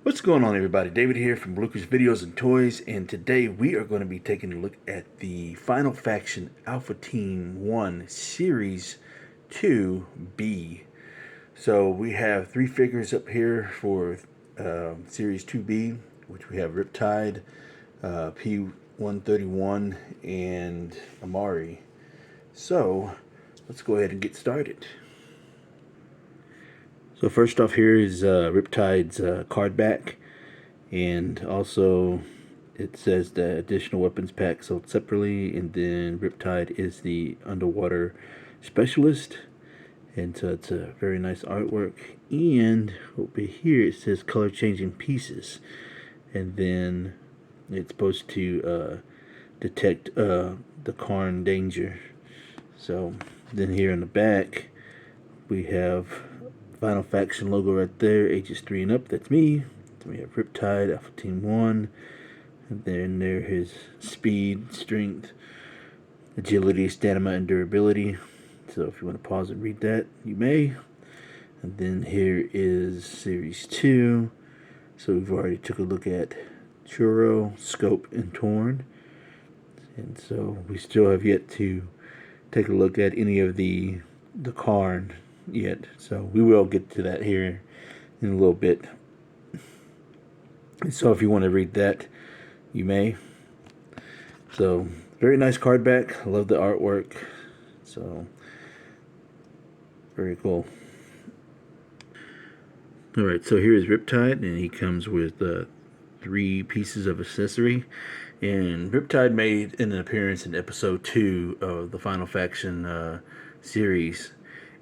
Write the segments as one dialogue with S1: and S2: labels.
S1: What's going on, everybody? David here from Bluckers Videos and Toys, and today we are going to be taking a look at the Final Faction Alpha Team 1 Series 2B. So we have 3 figures up here for Series 2B, which we have Riptide, P131, and Amari. So let's go ahead and get started. So first off here is Riptide's card back, and also it says the additional weapons pack sold separately, and then Riptide is the underwater specialist, and so it's a very nice artwork. And over here it says color changing pieces, and then it's supposed to detect the Carn danger. So then here in the back we have Final Faction logo right there, ages 3 and up, that's me. Then we have Riptide, Alpha Team 1, and then there his speed, strength, agility, stamina, and durability. So if you want to pause and read that, you may. And then here is Series 2. So we've already took a look at Churro, Scope, and Torn. And so we still have yet to take a look at any of the Carn yet, so we will get to that here in a little bit. So if you want to read that, you may. So very nice card back. I love the artwork. So very cool. Alright, so here is Riptide, and he comes with 3 pieces of accessory. And Riptide made an appearance in episode 2 of the Final Faction series.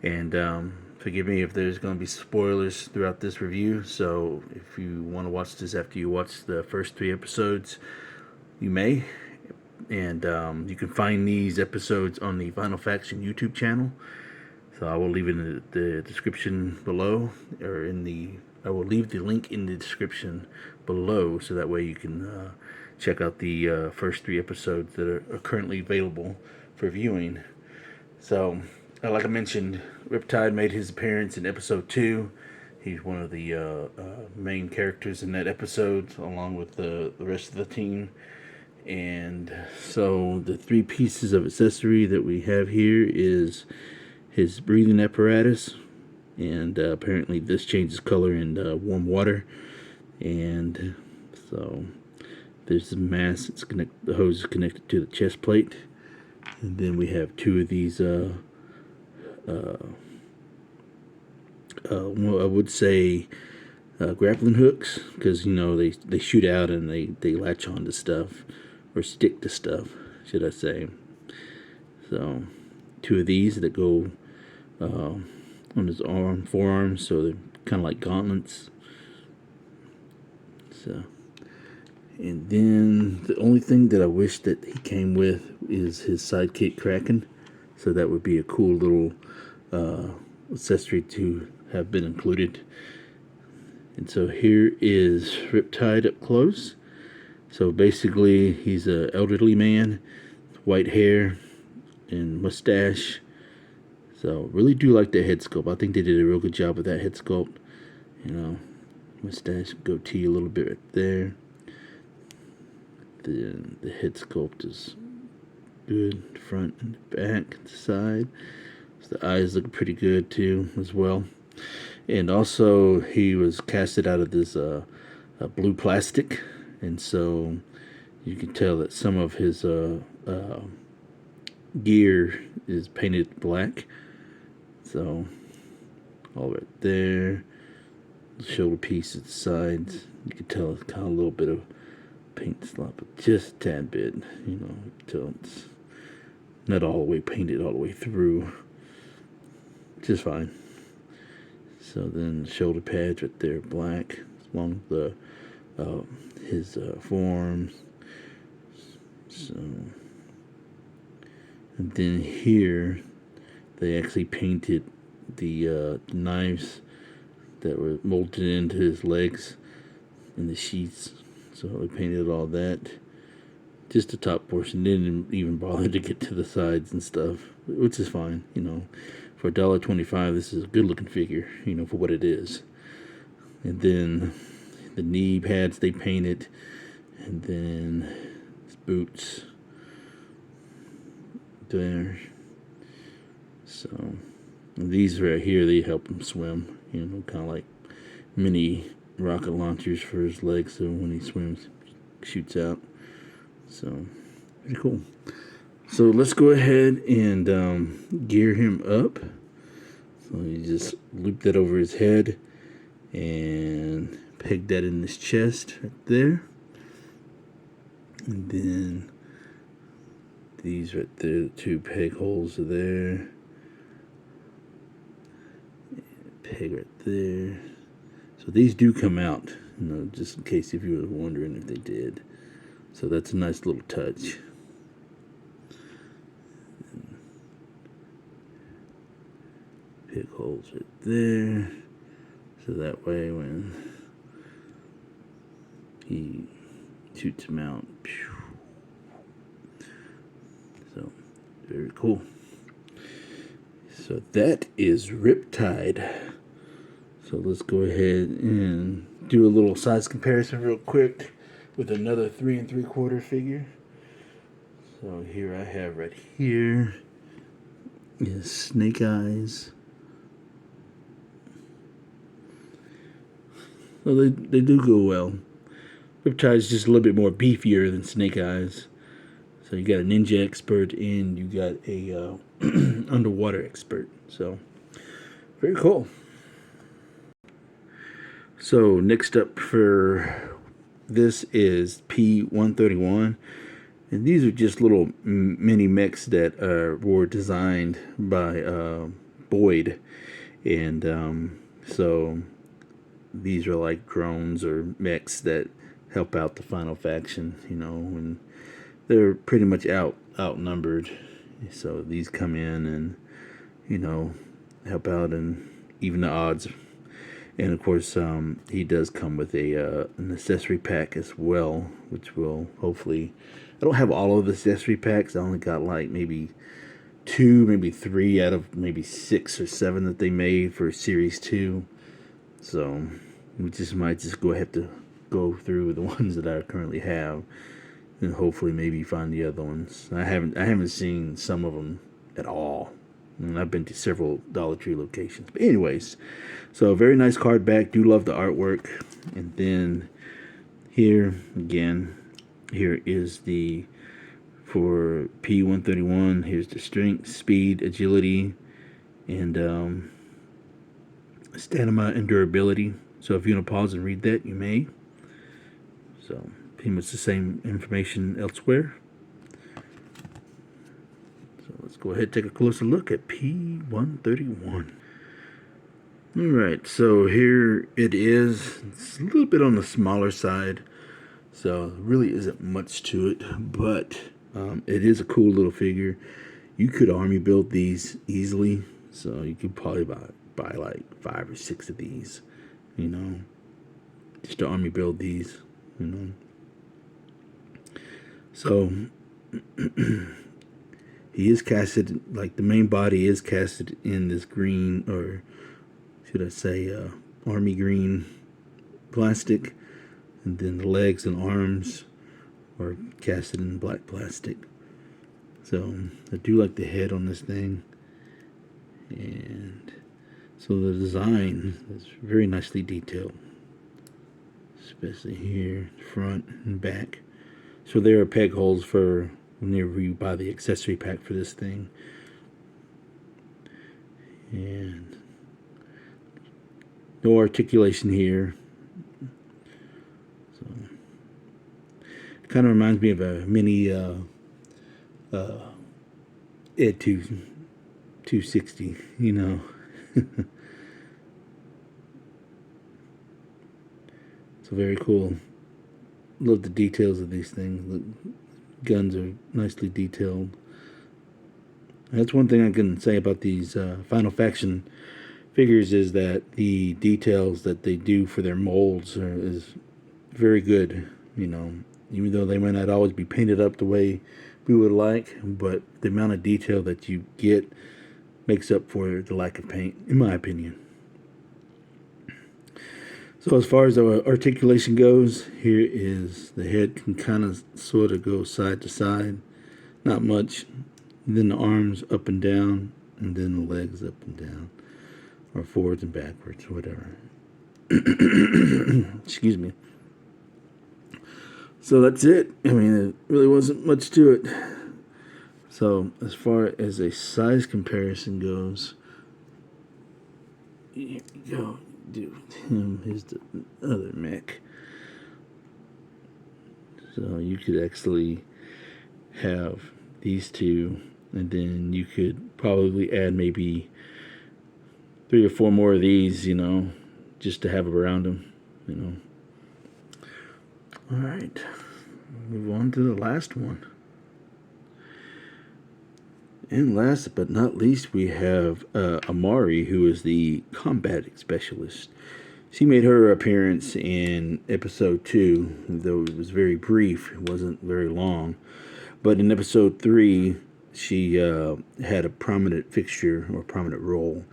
S1: And forgive me if there's going to be spoilers throughout this review. So if you want to watch this after you watch the first 3 episodes, you may. And you can find these episodes on the Final Faction YouTube channel. So I will leave it in the description below, or I will leave the link in the description below, so that way you can check out the first 3 episodes that are currently available for viewing. So like I mentioned, Riptide made his appearance in episode 2. He's one of the main characters in that episode, along with the rest of the team. And so the 3 pieces of accessory that we have here is his breathing apparatus, and apparently this changes color in warm water. And so there's the mask. The hose is connected to the chest plate, and then we have 2 of these I would say grappling hooks, because you know they shoot out and they latch on to stuff, or stick to stuff, should I say. So 2 of these that go on his forearms, so they're kind of like gauntlets. So, and then the only thing that I wish that he came with is his sidekick Kraken. So that would be a cool little accessory to have been included. And so here is Riptide up close. So basically he's an elderly man, white hair and mustache. So really do like that head sculpt. I think they did a real good job with that head sculpt. You know, mustache, goatee a little bit right there. The head sculpt is good, front and back, and side. So the eyes look pretty good too, as well. And also, he was casted out of this blue plastic, and so you can tell that some of his gear is painted black. So all right there, the shoulder piece at the sides, you can tell it's kind of a little bit of paint slop, but just a tad bit, you know, until it's not all the way painted all the way through. Just fine. So then the shoulder pads right there, black, along with his forearms. So, and then here they actually painted the knives that were molded into his legs and the sheaths. So they painted all that. Just the top portion, didn't even bother to get to the sides and stuff, which is fine, you know. For $1.25, this is a good looking figure, you know, for what it is. And then The knee pads they painted, and then his boots there. So these right here, they help him swim. You know, kind of like mini rocket launchers for his legs, so when he swims, shoots out. So pretty cool. So let's go ahead and gear him up. So you just loop that over his head and peg that in his chest right there. And then these right there, the 2 peg holes are there. Peg right there. So these do come out, you know, just in case if you were wondering if they did. So that's a nice little touch. Peg holes right there. So that way when he shoots them out. So very cool. So that is Riptide. So let's go ahead and do a little size comparison real quick with another 3 3/4 figure. So here I have right here is Snake Eyes. So they do go well. Riptide is just a little bit more beefier than Snake Eyes. So you got a ninja expert and you got a underwater expert. So very cool. So next up for this is P131, and these are just little mini mechs that were designed by Boyd, and so these are like drones or mechs that help out the final faction, you know, and they're pretty much outnumbered. So these come in and, you know, help out and even the odds. And of course, he does come with an accessory pack as well, which will hopefully. I don't have all of the accessory packs. I only got like maybe 2, maybe 3 out of maybe 6 or 7 that they made for Series 2. So we just might just have to go through the ones that I currently have, and hopefully maybe find the other ones. I haven't seen some of them at all. And I've been to several Dollar Tree locations. But anyways, so very nice card back. Do love the artwork. And then here, again, here is the, for P131, here's the strength, speed, agility, and stamina and durability. So if you want to pause and read that, you may. So pretty much the same information elsewhere. Let's go ahead and take a closer look at P131. Alright, so here it is. It's a little bit on the smaller side, so really isn't much to it, but it is a cool little figure. You could army build these easily, so you could probably buy like 5 or 6 of these, you know, just to army build these, you know. So he is casted, like the main body is casted in this green, or should I say army green plastic, and then the legs and arms are casted in black plastic. So I do like the head on this thing, and so the design is very nicely detailed, especially here, front and back. So there are peg holes for whenever you buy the accessory pack for this thing. And no articulation here. So it kind of reminds me of a mini Ed 260, you know. So very cool. Love the details of these things. Guns are nicely detailed. That's one thing I can say about these Final Faction figures, is that the details that they do for their molds is very good. You know, even though they may not always be painted up the way we would like, but the amount of detail that you get makes up for the lack of paint, in my opinion. So as far as the articulation goes, here is the head can kind of sort of go side to side, not much. Then the arms up and down, and then the legs up and down, or forwards and backwards, whatever. Excuse me. So that's it. I mean, it really wasn't much to it. So as far as a size comparison goes, here we go. Dude, here's the other mech. So you could actually have these two, and then you could probably add maybe 3 or 4 more of these, you know, just to have around them, you know. All right, move on to the last one. And last but not least, we have Amari, who is the combat specialist. She made her appearance in episode 2, though it was very brief. It wasn't very long. But in episode 3, she had a prominent fixture or prominent role.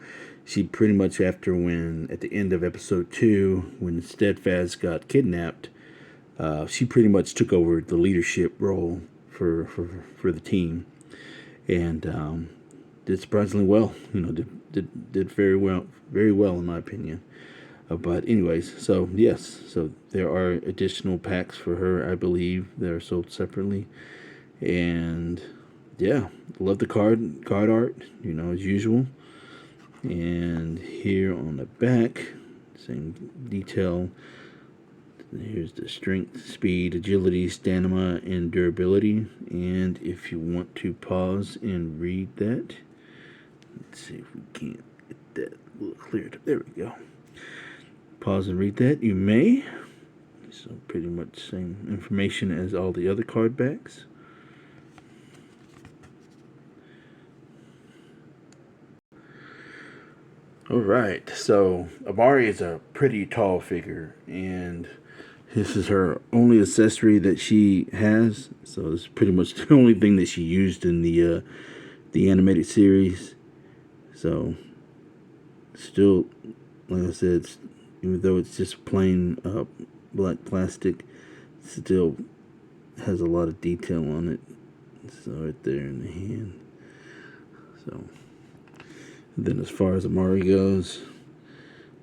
S1: She pretty much at the end of episode 2, when Steadfast got kidnapped, she pretty much took over the leadership role for the team. And did surprisingly well. You know, did very well in my opinion. But anyways, so yes, so there are additional packs for her, I believe, that are sold separately. And yeah, love the card art, you know, as usual. And here on the back, same detail. Here's the strength, speed, agility, stamina, and durability. And if you want to pause and read that, let's see if we can't get that a little cleared. There we go. Pause and read that. You may. So pretty much same information as all the other card backs. Alright, so Amari is a pretty tall figure, and this is her only accessory that she has, so it's pretty much the only thing that she used in the animated series. So, still, like I said, even though it's just plain black plastic, it still has a lot of detail on it. So right there in the hand. So, and then as far as Amari goes,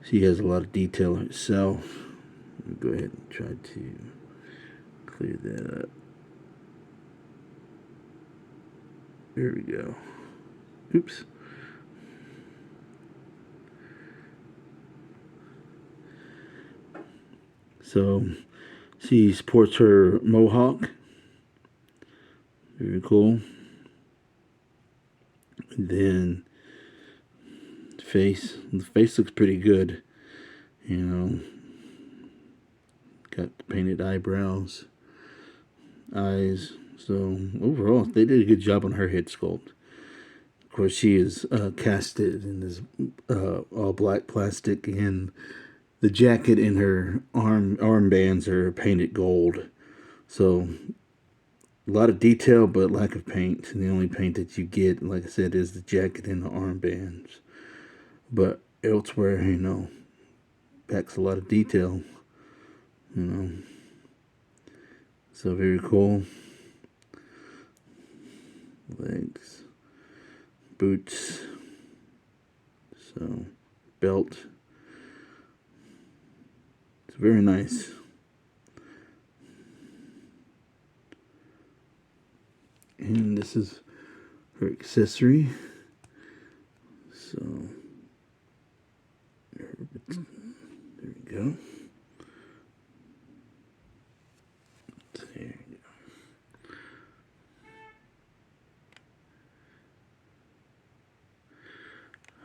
S1: she has a lot of detail herself. Go ahead and try to clear that up. There we go. Oops. So she sports her mohawk. Very cool. And then the face looks pretty good. You know, got the painted eyebrows, eyes. So overall, they did a good job on her head sculpt. Of course, she is casted in this all black plastic, and the jacket and her armbands are painted gold. So a lot of detail, but lack of paint. And the only paint that you get, like I said, is the jacket and the armbands. But elsewhere, you know, packs a lot of detail. You know, so very cool. Legs, boots, so belt. It's very nice. And this is her accessory. So there we go. There you go.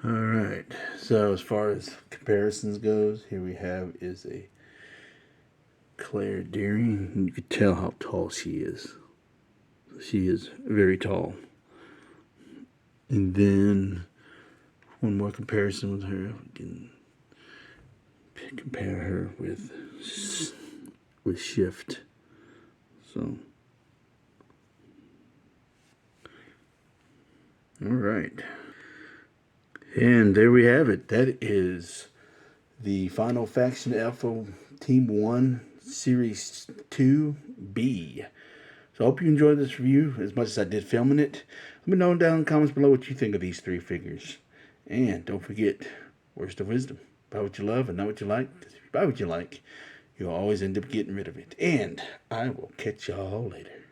S1: Alright, so as far as comparisons goes, here we have is a Claire Deering. You can tell how tall she is. She is very tall. And then one more comparison with her. We can compare her with Shift. So, all right. And there we have it. That is the Final Faction Alpha Team 1 Series 2B. So I hope you enjoyed this review as much as I did filming it. Let me know down in the comments below what you think of these 3 figures. And don't forget, words of wisdom. Buy what you love and not what you like. Because if you buy what you like, you'll always end up getting rid of it. And I will catch y'all later.